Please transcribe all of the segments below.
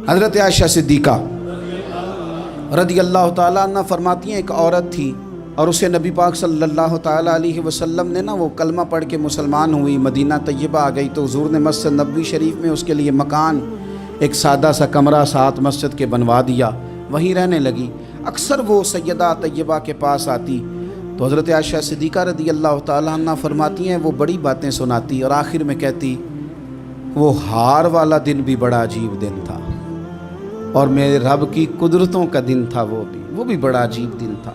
حضرت عائشہ صدیقہ رضی اللہ تعالیٰ عنہ فرماتی ہیں ایک عورت تھی اور اسے نبی پاک صلی اللہ تعالیٰ علیہ وسلم نے وہ کلمہ پڑھ کے مسلمان ہوئی، مدینہ طیبہ آ گئی تو حضور نے مسجد نبوی شریف میں اس کے لیے مکان، ایک سادہ سا کمرہ ساتھ مسجد کے بنوا دیا، وہیں رہنے لگی۔ اکثر وہ سیدہ طیبہ کے پاس آتی تو حضرت عائشہ صدیقہ رضی اللہ تعالیٰ عنہ فرماتی ہیں وہ بڑی باتیں سناتی اور آخر میں کہتی وہ ہار والا دن بھی بڑا عجیب دن تھا اور میرے رب کی قدرتوں کا دن تھا، وہ بھی بڑا عجیب دن تھا۔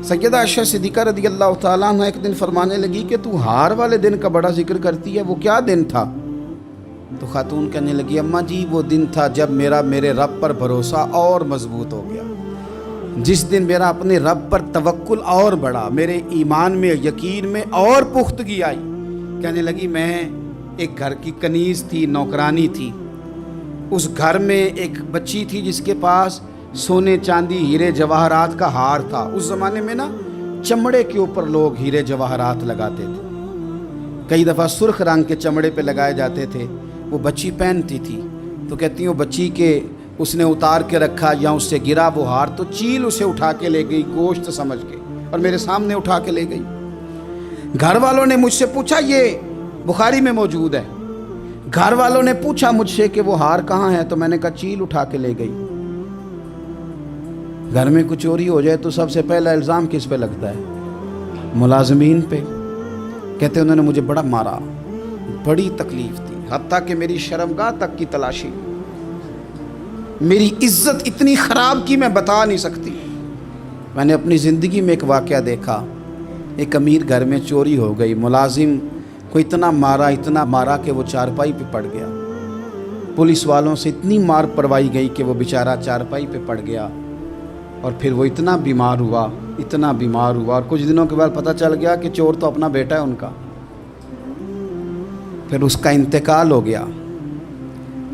سیدہ عائشہ صدیقہ رضی اللہ تعالیٰ عنہ ایک دن فرمانے لگی کہ تو ہار والے دن کا بڑا ذکر کرتی ہے، وہ کیا دن تھا؟ تو خاتون کہنے لگی اماں جی وہ دن تھا جب میرے رب پر بھروسہ اور مضبوط ہو گیا، جس دن میرا اپنے رب پر توکل اور بڑھا، میرے ایمان میں یقین میں اور پختگی آئی۔ کہنے لگی میں ایک گھر کی کنیز تھی، نوکرانی تھی، اس گھر میں ایک بچی تھی جس کے پاس سونے چاندی ہیرے جواہرات کا ہار تھا۔ اس زمانے میں چمڑے کے اوپر لوگ ہیرے جواہرات لگاتے تھے، کئی دفعہ سرخ رنگ کے چمڑے پہ لگائے جاتے تھے، وہ بچی پہنتی تھی تو کہتی ہوں بچی کے اس نے اتار کے رکھا یا اس سے گرا وہ ہار تو چیل اسے اٹھا کے لے گئی گوشت سمجھ کے اور میرے سامنے اٹھا کے لے گئی۔ گھر والوں نے مجھ سے پوچھا، یہ بخاری میں موجود ہے، گھر والوں نے پوچھا مجھ سے کہ وہ ہار کہاں ہے تو میں نے کہا چیل اٹھا کے لے گئی۔ گھر میں کچھ چوری ہو جائے تو سب سے پہلا الزام کس پہ لگتا ہے؟ ملازمین پہ۔ کہتے انہوں نے مجھے بڑا مارا، بڑی تکلیف تھی، حتیٰ کہ میری شرمگاہ تک کی تلاشی، میری عزت اتنی خراب کی میں بتا نہیں سکتی۔ میں نے اپنی زندگی میں ایک واقعہ دیکھا، ایک امیر گھر میں چوری ہو گئی، ملازم کو اتنا مارا کہ وہ چارپائی پہ پڑ گیا، پولیس والوں سے اتنی مار پروائی گئی کہ وہ بیچارہ چارپائی پہ پڑ گیا اور پھر وہ اتنا بیمار ہوا اور کچھ دنوں کے بعد پتہ چل گیا کہ چور تو اپنا بیٹا ہے ان کا، پھر اس کا انتقال ہو گیا۔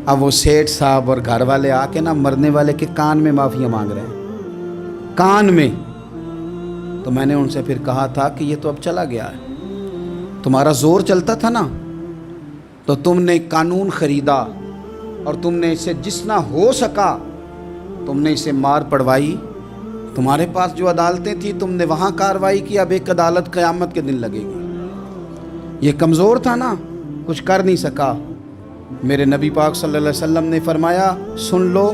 اب وہ سیٹھ صاحب اور گھر والے آ کے مرنے والے کے کان میں معافیاں مانگ رہے ہیں، کان میں۔ تو میں نے ان سے پھر کہا تھا کہ یہ تو اب چلا گیا ہے، تمہارا زور چلتا تھا نا تو تم نے قانون خریدا اور تم نے اسے جتنا ہو سکا تم نے اسے مار پڑوائی، تمہارے پاس جو عدالتیں تھیں تم نے وہاں کارروائی کی، اب ایک عدالت قیامت کے دن لگے گی۔ یہ کمزور تھا نا، کچھ کر نہیں سکا۔ میرے نبی پاک صلی اللہ علیہ وسلم نے فرمایا سن لو،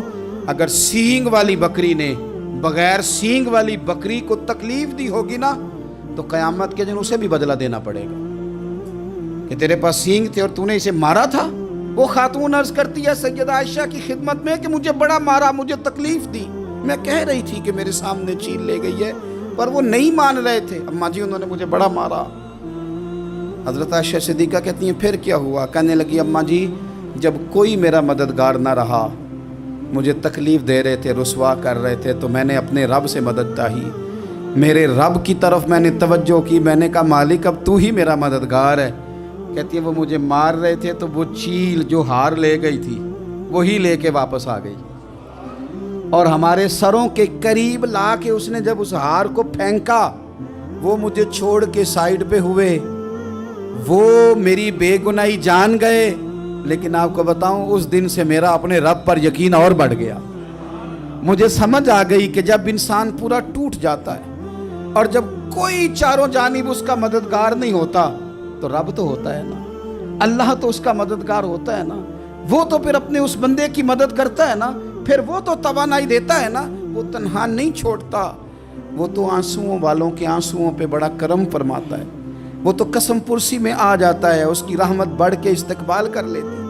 اگر سینگ والی بکری نے بغیر سینگ والی بکری کو تکلیف دی ہوگی نا تو قیامت کے دن اسے بھی بدلہ دینا پڑے گا کہ تیرے پاس سینگ تھے اور تو نے اسے مارا تھا۔ وہ خاتون عرض کرتی ہے سیدہ عائشہ کی خدمت میں کہ مجھے بڑا مارا، مجھے تکلیف دی، میں کہہ رہی تھی کہ میرے سامنے چیل لے گئی ہے پر وہ نہیں مان رہے تھے، اماں جی انہوں نے مجھے بڑا مارا۔ حضرت عائشہ صدیقہ کہتی ہیں پھر کیا ہوا؟ کہنے لگی اماں جی جب کوئی میرا مددگار نہ رہا، مجھے تکلیف دے رہے تھے، رسوا کر رہے تھے، تو میں نے اپنے رب سے مدد چاہی، میرے رب کی طرف میں نے توجہ کی، میں نے کہا مالک اب تو ہی میرا مددگار ہے۔ کہتی ہے وہ مجھے مار رہے تھے تو وہ چیل جو ہار لے گئی تھی وہی لے کے واپس آ گئی اور ہمارے سروں کے قریب لا کے اس نے جب اس ہار کو پھینکا وہ مجھے چھوڑ کے سائیڈ پہ ہوئے، وہ میری بے گناہی جان گئے، لیکن آپ کو بتاؤں اس دن سے میرا اپنے رب پر یقین اور بڑھ گیا۔ مجھے سمجھ آ گئی کہ جب انسان پورا ٹوٹ جاتا ہے اور جب کوئی چاروں جانب اس کا مددگار نہیں ہوتا تو رب تو ہوتا ہے نا، اللہ تو اس کا مددگار ہوتا ہے نا، وہ تو پھر اپنے اس بندے کی مدد کرتا ہے نا، پھر وہ تو توانائی دیتا ہے نا، وہ تنہا نہیں چھوڑتا، وہ تو آنسوؤں والوں کے آنسوؤں پہ بڑا کرم فرماتا ہے، وہ تو قسم پرسی میں آ جاتا ہے، اس کی رحمت بڑھ کے استقبال کر لیتی ہے۔